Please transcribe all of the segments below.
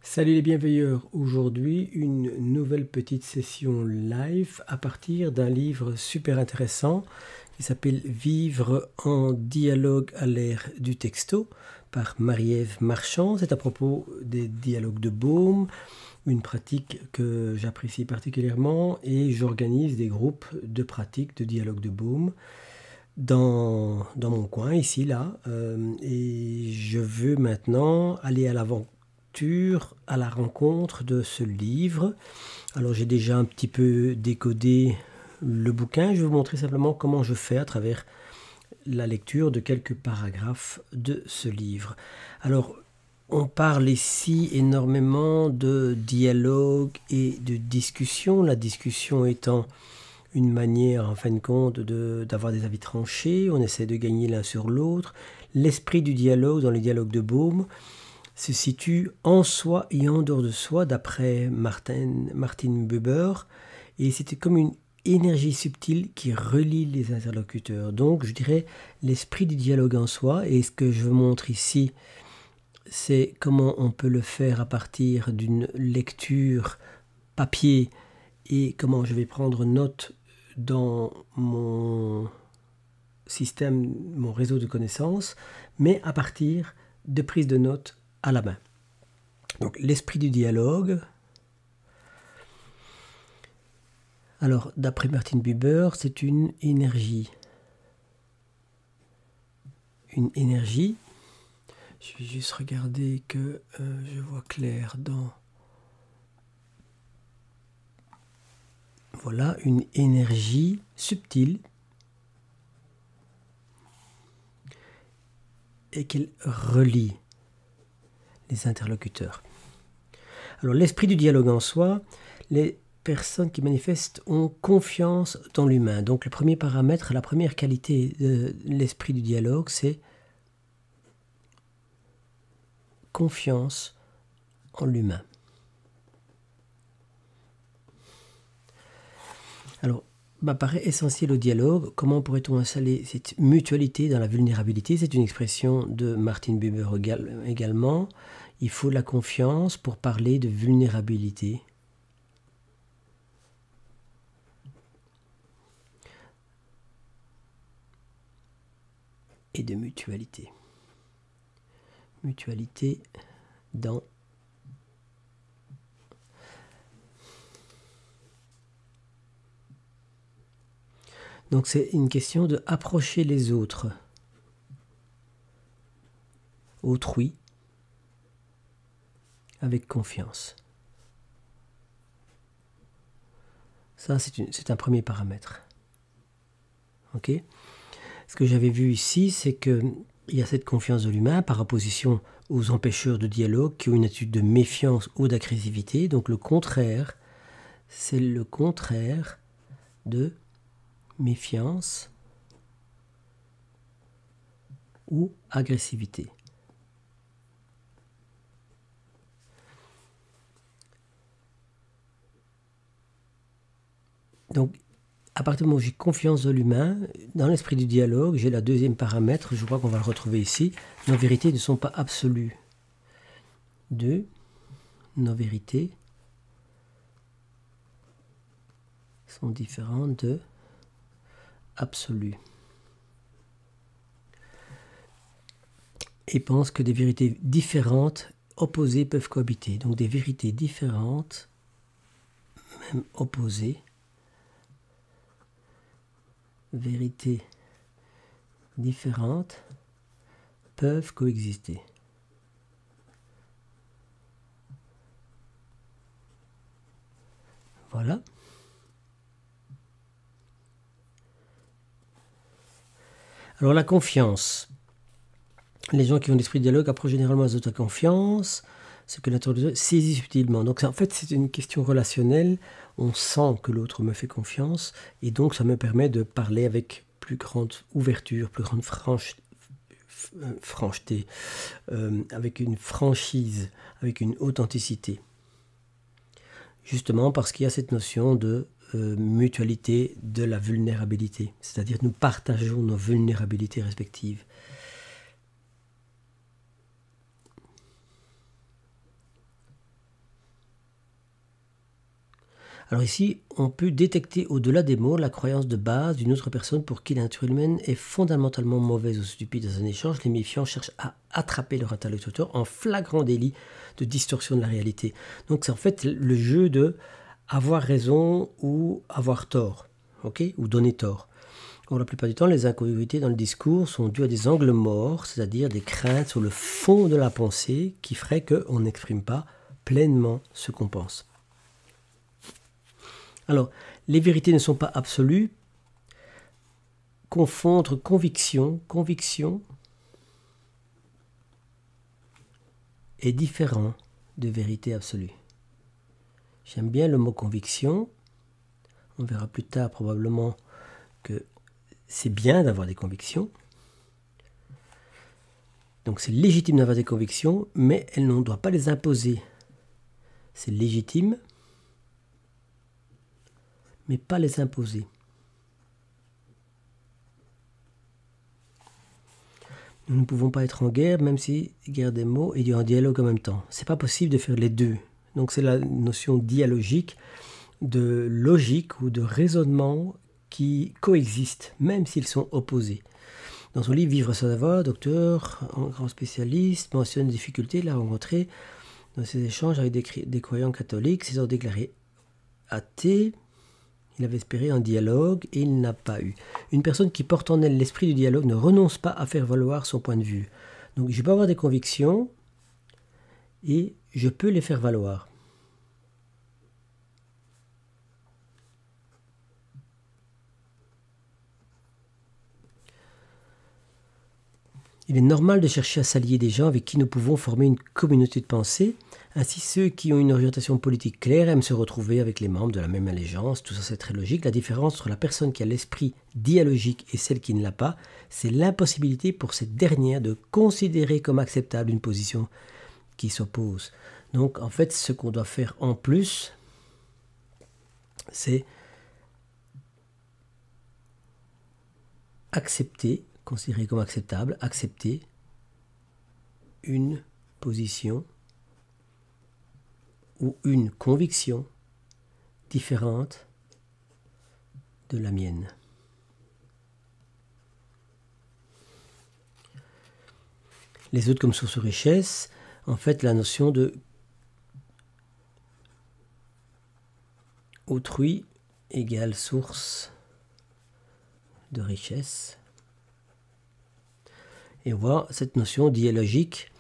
Salut les bienveilleurs, aujourd'hui une nouvelle petite session live à partir d'un livre super intéressant qui s'appelle Vivre en dialogue à l'ère du texto par Marie-Ève Marchand. C'est à propos des dialogues de Bohm, une pratique que j'apprécie particulièrement et j'organise des groupes de pratiques de dialogue de Bohm dans mon coin, ici, là, et je veux maintenant aller à l'aventure, à la rencontre de ce livre. Alors j'ai déjà un petit peu décodé le bouquin, je vais vous montrer simplement comment je fais à travers la lecture de quelques paragraphes de ce livre. Alors, on parle ici énormément de dialogue et de discussion, la discussion étant une manière, en fin de compte, d'avoir des avis tranchés, on essaie de gagner l'un sur l'autre. L'esprit du dialogue, dans les dialogues de Bohm, se situe en soi et en dehors de soi, d'après Martin Buber, et c'était comme une énergie subtile qui relie les interlocuteurs. Donc, je dirais l'esprit du dialogue en soi, et ce que je vous montre ici, c'est comment on peut le faire à partir d'une lecture papier, et comment je vais prendre note dans mon système, mon réseau de connaissances, mais à partir de prise de notes à la main. Donc l'esprit du dialogue. Alors d'après Martin Buber, c'est une énergie. Une énergie. Je vais juste regarder que je vois clair dans... Voilà, une énergie subtile et qu'elle relie les interlocuteurs. Alors l'esprit du dialogue en soi, les personnes qui manifestent ont confiance dans l'humain. Donc le premier paramètre, la première qualité de l'esprit du dialogue, c'est confiance en l'humain. Alors, paraît essentiel au dialogue. Comment pourrait-on installer cette mutualité dans la vulnérabilité? C'est une expression de Martin Buber également. Il faut la confiance pour parler de vulnérabilité. Et de mutualité. Mutualité dans... Donc c'est une question de approcher les autres, autrui, avec confiance. Ça, c'est un premier paramètre. Ok ? Ce que j'avais vu ici, c'est qu'il y a cette confiance de l'humain par opposition aux empêcheurs de dialogue qui ont une attitude de méfiance ou d'agressivité. Donc le contraire, c'est le contraire de méfiance ou agressivité. Donc, à partir du moment où j'ai confiance dans l'humain, dans l'esprit du dialogue, j'ai le deuxième paramètre, je crois qu'on va le retrouver ici. Nos vérités ne sont pas absolues. Nos vérités sont différentes de absolues. Et pense que des vérités différentes, opposées, peuvent cohabiter. Donc des vérités différentes, même opposées, vérités différentes peuvent coexister. Voilà. Alors la confiance. Les gens qui ont l'esprit de dialogue approchent généralement les autres confiance, ce que l'interlocuteur saisit subtilement. Donc en fait c'est une question relationnelle, on sent que l'autre me fait confiance, et donc ça me permet de parler avec plus grande ouverture, plus grande francheté, avec une franchise, avec une authenticité. Justement parce qu'il y a cette notion de mutualité de la vulnérabilité, c'est-à-dire nous partageons nos vulnérabilités respectives. Alors ici, on peut détecter au-delà des mots la croyance de base d'une autre personne pour qui la nature humaine est fondamentalement mauvaise ou stupide. Dans un échange, les méfiants cherchent à attraper leur interlocuteur en flagrant délit de distorsion de la réalité. Donc c'est en fait le jeu de avoir raison ou avoir tort, okay, ou donner tort. Or, la plupart du temps, les incongruités dans le discours sont dues à des angles morts, c'est-à-dire des craintes sur le fond de la pensée qui feraient qu'on n'exprime pas pleinement ce qu'on pense. Alors, les vérités ne sont pas absolues. Confondre conviction est différent de vérité absolue. J'aime bien le mot conviction. On verra plus tard probablement que c'est bien d'avoir des convictions. Donc c'est légitime d'avoir des convictions, mais on ne doit pas les imposer. C'est légitime, mais pas les imposer. Nous ne pouvons pas être en guerre, même si guerre des mots et en dialogue en même temps. C'est pas possible de faire les deux. Donc c'est la notion dialogique de logique ou de raisonnement qui coexistent, même s'ils sont opposés. Dans son livre Vivre sans savoir, docteur, un grand spécialiste, mentionne les difficultés qu'il a rencontrées dans ses échanges avec des croyants catholiques. S'ils ont déclaré athées, il avait espéré un dialogue et il n'a pas eu. Une personne qui porte en elle l'esprit du dialogue ne renonce pas à faire valoir son point de vue. Donc je peux avoir des convictions et je peux les faire valoir. Il est normal de chercher à s'allier des gens avec qui nous pouvons former une communauté de pensée. Ainsi, ceux qui ont une orientation politique claire aiment se retrouver avec les membres de la même allégeance. Tout ça, c'est très logique. La différence entre la personne qui a l'esprit dialogique et celle qui ne l'a pas, c'est l'impossibilité pour cette dernière de considérer comme acceptable une position qui s'oppose. Donc, en fait, ce qu'on doit faire en plus, c'est accepter, considérer comme acceptable, accepter une position ou une conviction différente de la mienne. Les autres comme source de richesse, en fait, la notion de autrui égale source de richesse. Et on voit cette notion dialogique,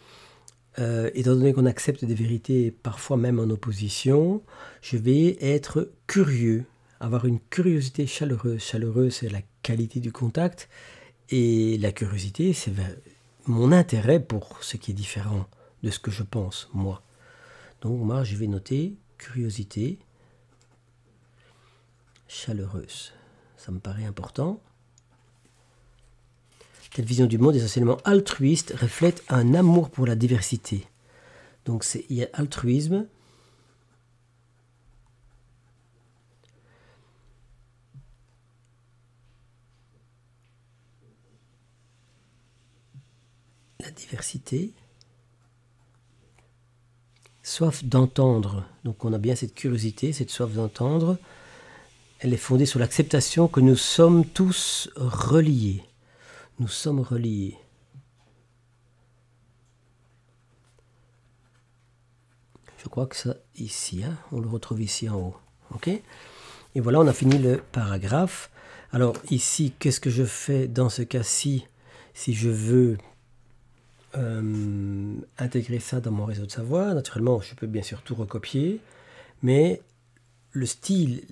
étant donné qu'on accepte des vérités parfois même en opposition, je vais être curieux, avoir une curiosité chaleureuse. Chaleureuse, c'est la qualité du contact, et la curiosité, c'est mon intérêt pour ce qui est différent de ce que je pense, moi. Donc moi, je vais noter curiosité chaleureuse. Ça me paraît important. Cette vision du monde essentiellement altruiste reflète un amour pour la diversité. Donc il y a altruisme, la diversité, soif d'entendre. Donc on a bien cette curiosité, cette soif d'entendre. Elle est fondée sur l'acceptation que nous sommes tous reliés. Nous sommes reliés. Je crois que ça, ici, hein, on le retrouve ici en haut. Ok ? Et voilà, on a fini le paragraphe. Alors ici, qu'est-ce que je fais dans ce cas-ci, si je veux intégrer ça dans mon réseau de savoir? Naturellement, je peux bien sûr tout recopier, mais le style,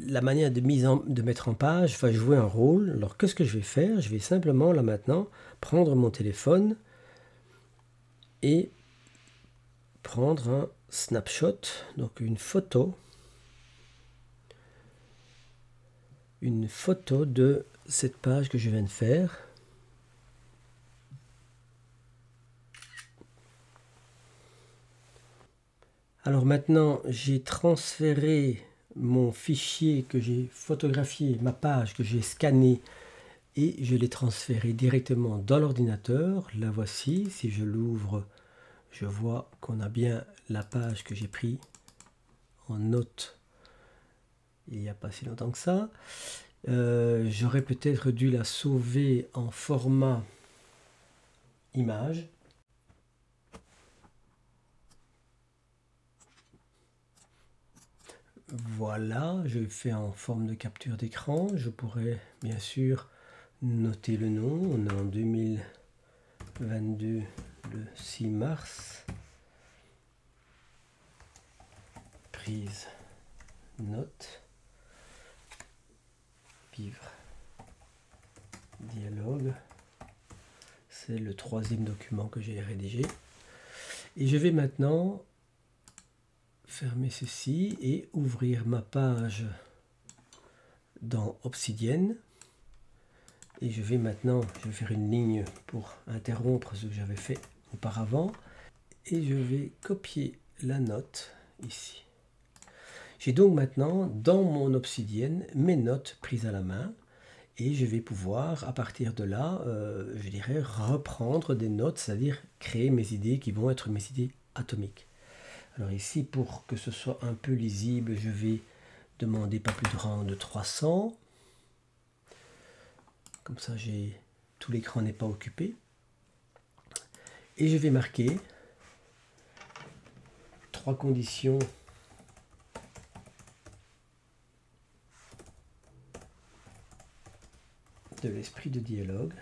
la manière de mettre en page va jouer un rôle. Alors qu'est-ce que je vais faire? Je vais simplement, là maintenant, prendre mon téléphone et prendre un snapshot, donc une photo de cette page que je viens de faire. Alors maintenant, j'ai transféré mon fichier que j'ai photographié, ma page que j'ai scannée, et je l'ai transféré directement dans l'ordinateur. La voici. Si je l'ouvre, je vois qu'on a bien la page que j'ai prise en note il n'y a pas si longtemps que ça. J'aurais peut-être dû la sauver en format image. Voilà, je fais en forme de capture d'écran. Je pourrais bien sûr noter le nom. On est en 2022, le 6 mars. Prise, note, vivre, dialogue. C'est le 3e document que j'ai rédigé. Et je vais maintenant fermer ceci et ouvrir ma page dans Obsidian. Et je vais maintenant, je vais faire une ligne pour interrompre ce que j'avais fait auparavant. Et je vais copier la note ici. J'ai donc maintenant dans mon Obsidian mes notes prises à la main. Et je vais pouvoir, à partir de là, je dirais, reprendre des notes, c'est-à-dire créer mes idées qui vont être mes idées atomiques. Alors ici, pour que ce soit un peu lisible, je vais demander pas plus grand de 300. Comme ça, tout l'écran n'est pas occupé. Et je vais marquer 3 conditions de l'esprit de dialogue.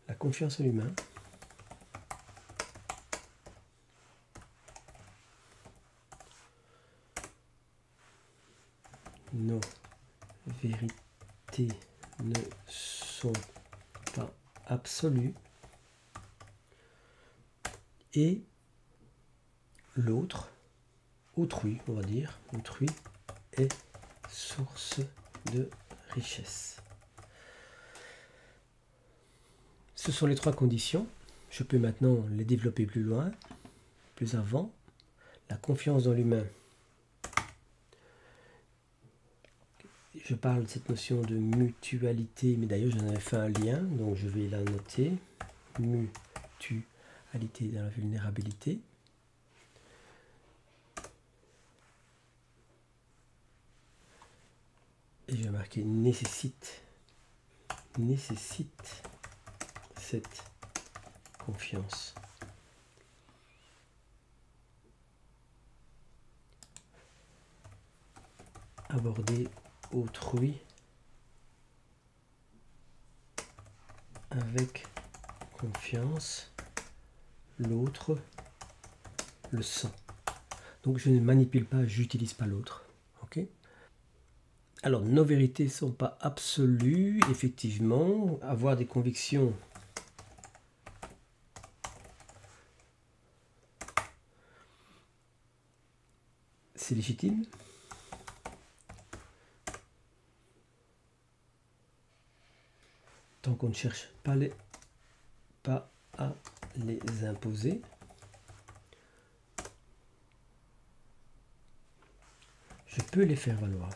La confiance en l'humain. Nos vérités ne sont pas absolues. Et l'autre, autrui, on va dire, autrui est source de richesse. Ce sont les 3 conditions. Je peux maintenant les développer plus loin, plus avant. La confiance dans l'humain. Je parle de cette notion de mutualité, mais d'ailleurs j'en avais fait un lien, donc je vais la noter. Mutualité dans la vulnérabilité. Et je vais marquer nécessite cette confiance. Aborder autrui avec confiance, l'autre le sent. Donc je ne manipule pas, j'utilise pas l'autre. Ok ? Alors nos vérités ne sont pas absolues, effectivement. Avoir des convictions c'est légitime. Tant qu'on ne cherche pas à les imposer. Je peux les faire valoir.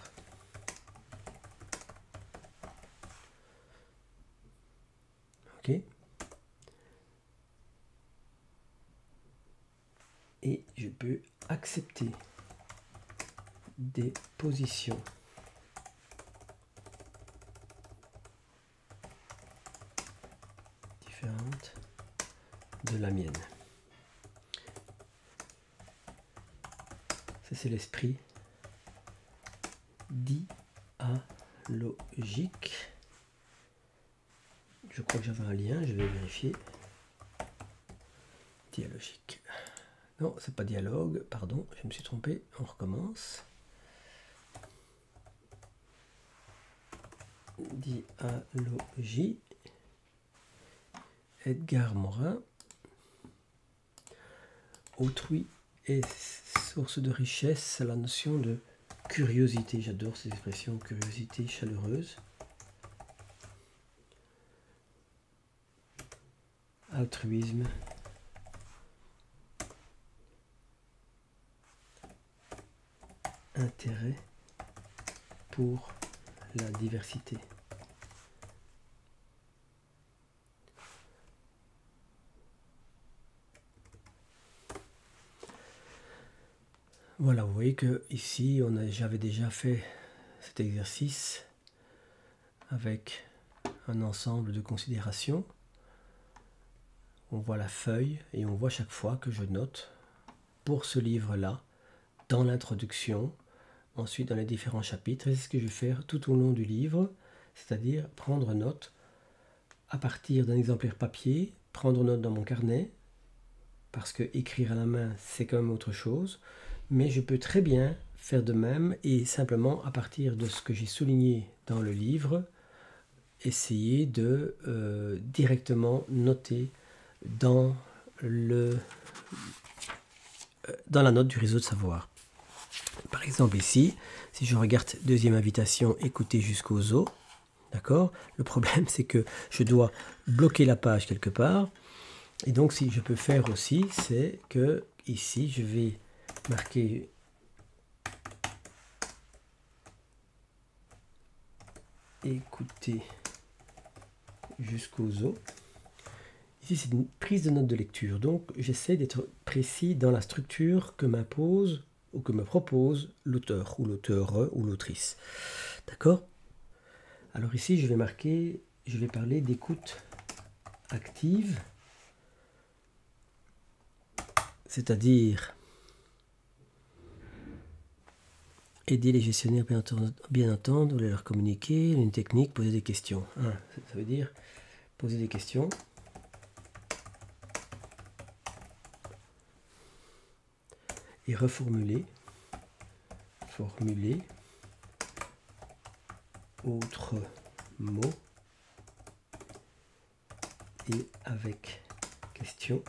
Ok. Et je peux accepter des positions différentes de la mienne. Ça, c'est l'esprit dialogique. Je crois que j'avais un lien, je vais vérifier. Dialogique. Non, c'est pas dialogue, pardon, je me suis trompé, on recommence. Dialogie. Edgar Morin. Autrui est source de richesse, c'est la notion de curiosité. J'adore cette expression, curiosité chaleureuse. altruisme, intérêt pour la diversité. Voilà, vous voyez que ici j'avais déjà fait cet exercice avec un ensemble de considérations. On voit la feuille et on voit chaque fois que je note pour ce livre-là, dans l'introduction, ensuite dans les différents chapitres. Et c'est ce que je vais faire tout au long du livre, c'est-à-dire prendre note à partir d'un exemplaire papier, prendre note dans mon carnet, parce que écrire à la main, c'est quand même autre chose. Mais je peux très bien faire de même et simplement à partir de ce que j'ai souligné dans le livre, essayer de directement noter dans la note du réseau de savoir. Par exemple ici, si je regarde deuxième invitation, écouter jusqu'aux os, d'accord? Le problème c'est que je dois bloquer la page quelque part. Et donc si je peux faire aussi, c'est que ici je vais marquer écouter jusqu'aux os. Ici c'est une prise de note de lecture, donc j'essaie d'être précis dans la structure que m'impose ou que me propose l'auteur ou l'auteure ou l'autrice. D'accord? Alors ici je vais parler d'écoute active, c'est-à-dire aider les gestionnaires bien entendre, leur communiquer, une technique, poser des questions. Ça veut dire poser des questions. Et reformuler, formuler, autre mot, et avec question.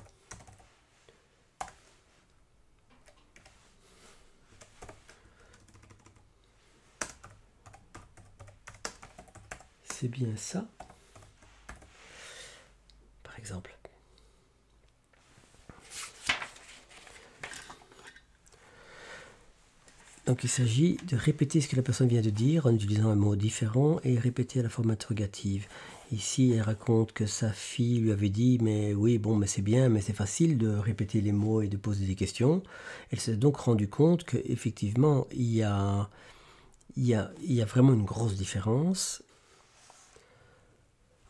C'est bien ça, par exemple. Donc il s'agit de répéter ce que la personne vient de dire en utilisant un mot différent et répéter à la forme interrogative. Ici, elle raconte que sa fille lui avait dit « mais oui, bon, mais c'est bien, mais c'est facile de répéter les mots et de poser des questions ». Elle s'est donc rendue compte qu'effectivement, il y a vraiment une grosse différence.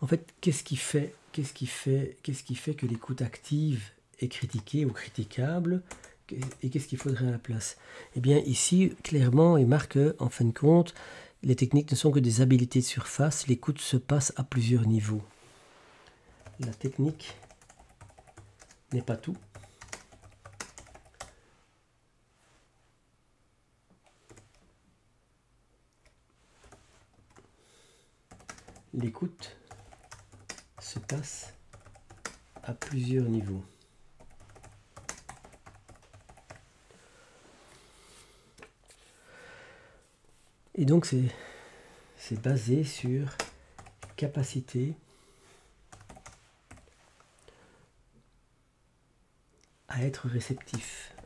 En fait, qu'est-ce qui fait que l'écoute active est critiquée ou critiquable et qu'est-ce qu'il faudrait à la place? Eh bien, ici, clairement, il marque en fin de compte, les techniques ne sont que des habiletés de surface. L'écoute se passe à plusieurs niveaux. La technique n'est pas tout. L'écoute se passe à plusieurs niveaux. Et donc c'est basé sur capacité à être réceptif,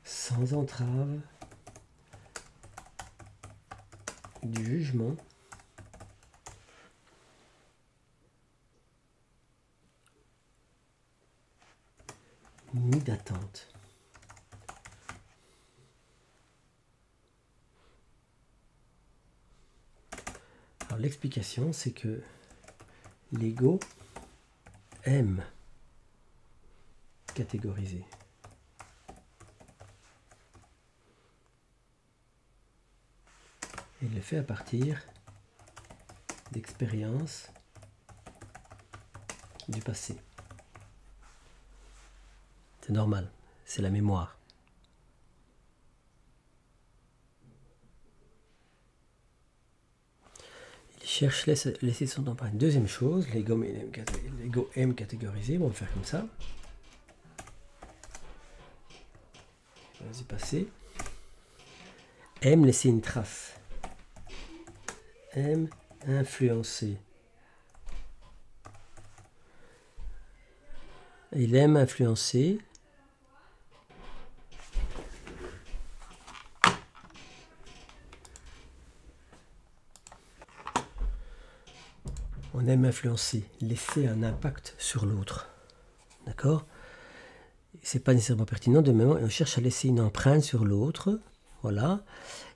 sans entrave du jugement ni d'attente. Alors l'explication, c'est que l'ego aime catégoriser. Et il le fait à partir d'expériences du passé. C'est normal, c'est la mémoire. Il cherche laisser son empreinte. Deuxième chose, l'ego aime catégoriser. On va faire comme ça. Vas-y, passer. Aime laisser une trace. aime influencer. Il aime influencer. On aime influencer, laisser un impact sur l'autre. D'accord? C'est pas nécessairement pertinent, de même, on cherche à laisser une empreinte sur l'autre. Voilà.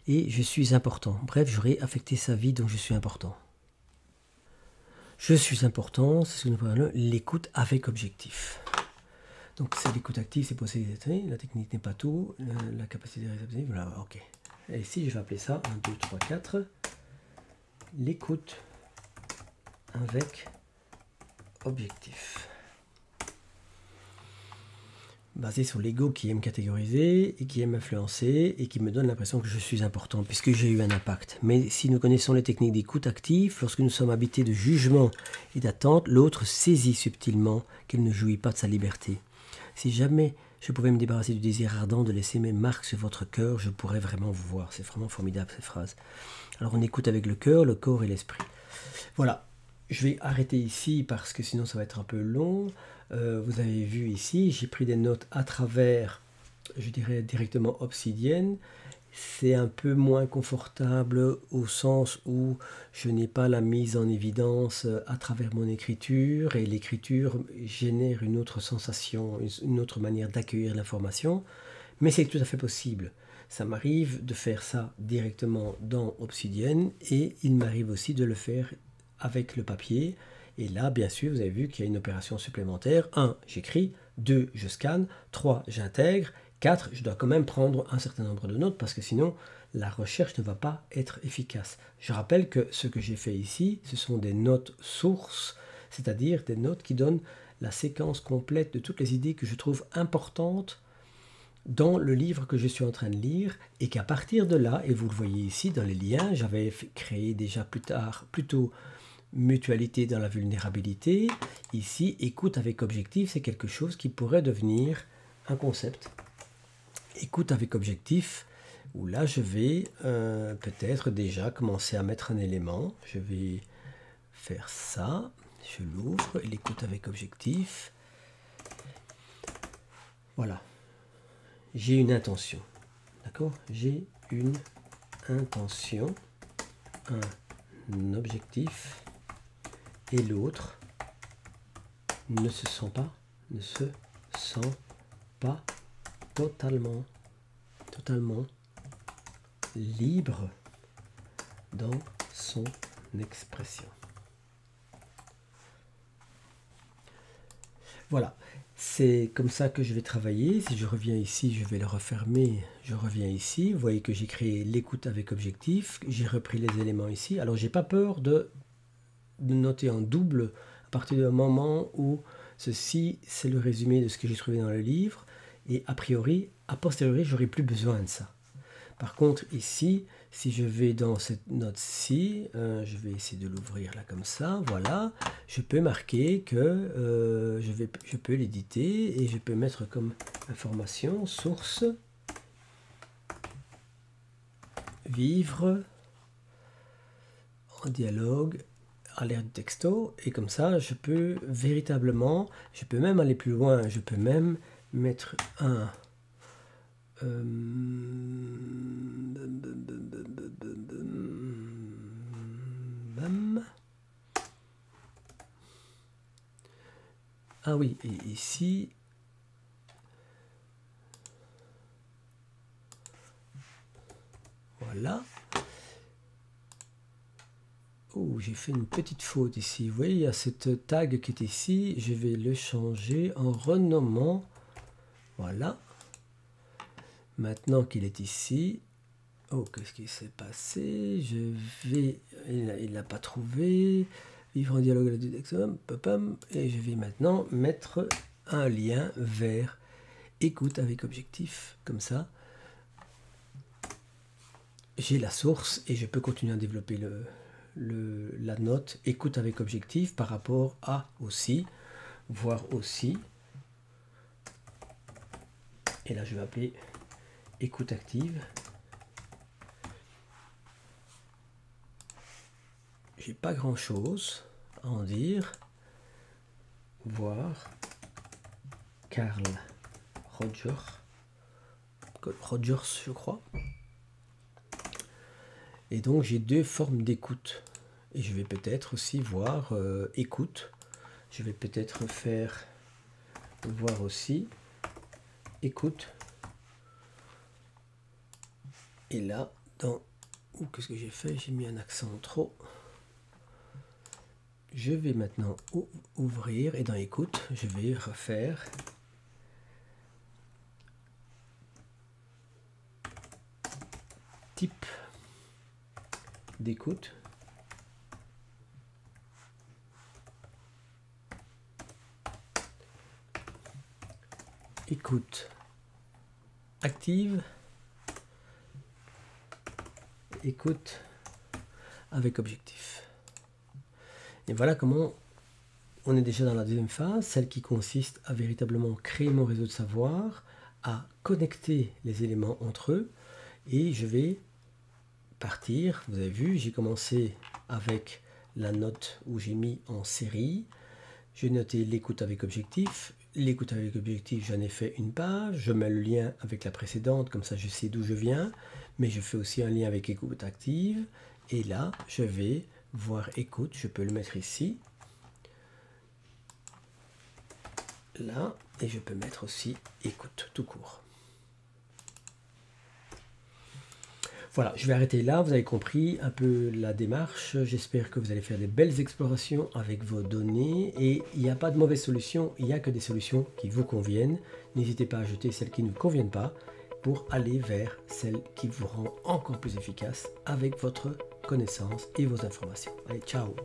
Et je suis important. Bref, j'aurais affecté sa vie, donc je suis important. Je suis important, c'est ce que nous parlons, l'écoute avec objectif. Donc c'est l'écoute active, c'est possible, la technique n'est pas tout, la capacité de réception, voilà, ok. Et ici, je vais appeler ça 1, 2, 3, 4. L'écoute avec objectif. Basé sur l'ego qui aime catégoriser et qui aime influencer et qui me donne l'impression que je suis important puisque j'ai eu un impact. Mais si nous connaissons les techniques d'écoute active, lorsque nous sommes habités de jugement et d'attente, l'autre saisit subtilement qu'il ne jouit pas de sa liberté. Si jamais je pouvais me débarrasser du désir ardent de laisser mes marques sur votre cœur, je pourrais vraiment vous voir. C'est vraiment formidable ces phrases. Alors on écoute avec le cœur, le corps et l'esprit. Voilà, je vais arrêter ici parce que sinon ça va être un peu long. Vous avez vu ici, j'ai pris des notes à travers, je dirais directement Obsidian. C'est un peu moins confortable au sens où je n'ai pas la mise en évidence à travers mon écriture et l'écriture génère une autre sensation, une autre manière d'accueillir l'information. Mais c'est tout à fait possible. Ça m'arrive de faire ça directement dans Obsidian et il m'arrive aussi de le faire avec le papier. Et là, bien sûr, vous avez vu qu'il y a une opération supplémentaire. 1, j'écris. 2, je scanne. 3, j'intègre. 4, je dois quand même prendre un certain nombre de notes parce que sinon, la recherche ne va pas être efficace. Je rappelle que ce que j'ai fait ici, ce sont des notes sources, c'est-à-dire des notes qui donnent la séquence complète de toutes les idées que je trouve importantes dans le livre que je suis en train de lire et qu'à partir de là, et vous le voyez ici dans les liens, j'avais créé déjà plus tard, plutôt mutualité dans la vulnérabilité. Ici, écoute avec objectif, c'est quelque chose qui pourrait devenir un concept. Écoute avec objectif, où là je vais peut-être déjà commencer à mettre un élément. Je vais faire ça, je l'ouvre, l'écoute avec objectif. Voilà, j'ai une intention, d'accord? J'ai une intention, un objectif, et l'autre ne se sent pas totalement libre dans son expression. Voilà, c'est comme ça que je vais travailler. Si je reviens ici, je vais le refermer. Je reviens ici. Vous voyez que j'ai créé l'écoute avec objectif. J'ai repris les éléments ici. Alors, j'ai pas peur de noter en double à partir du moment où ceci, c'est le résumé de ce que j'ai trouvé dans le livre. Et a priori, a posteriori, j'aurai plus besoin de ça. Par contre, ici, si je vais dans cette note-ci, je vais essayer de l'ouvrir là comme ça, voilà, je peux marquer que je peux l'éditer et je peux mettre comme information, source, vivre en dialogue, alerte texto, et comme ça, je peux véritablement, je peux même aller plus loin, je peux même mettre un... Ah oui, et ici, voilà. Oh, j'ai fait une petite faute ici. Vous voyez, il y a cette tag qui est ici. Je vais le changer en renommant. Voilà. Maintenant qu'il est ici. Oh, qu'est-ce qui s'est passé? Je vais... Il n'a pas trouvé. Vivre en dialogue avec la Dexum. Et je vais maintenant mettre un lien vers écoute avec objectif. Comme ça. J'ai la source et je peux continuer à développer la note écoute avec objectif par rapport à aussi, voire aussi. Et là, je vais appeler écoute active. j'ai pas grand chose à en dire. Voir Carl Rogers, je crois. Et donc j'ai deux formes d'écoute. Et je vais peut-être aussi voir écoute. Je vais peut-être faire voir aussi écoute. Et là, dans... qu'est-ce que j'ai fait? J'ai mis un accent trop. Je vais maintenant ouvrir et dans écoute, je vais refaire type d'écoute. Écoute active. Écoute avec objectif. Et voilà comment on est déjà dans la deuxième phase, celle qui consiste à véritablement créer mon réseau de savoir, à connecter les éléments entre eux. Et je vais partir, vous avez vu, j'ai commencé avec la note où j'ai mis en série. J'ai noté l'écoute avec objectif. L'écoute avec objectif, j'en ai fait une page. Je mets le lien avec la précédente, comme ça je sais d'où je viens. Mais je fais aussi un lien avec écoute active. Et là, je vais voir écoute. Je peux le mettre ici. Là. Et je peux mettre aussi écoute tout court. Voilà, je vais arrêter là. Vous avez compris un peu la démarche. J'espère que vous allez faire des belles explorations avec vos données. Et il n'y a pas de mauvaise solution, il n'y a que des solutions qui vous conviennent. N'hésitez pas à jeter celles qui ne vous conviennent pas pour aller vers celles qui vous rendent encore plus efficace avec votre connaissance et vos informations. Allez, ciao!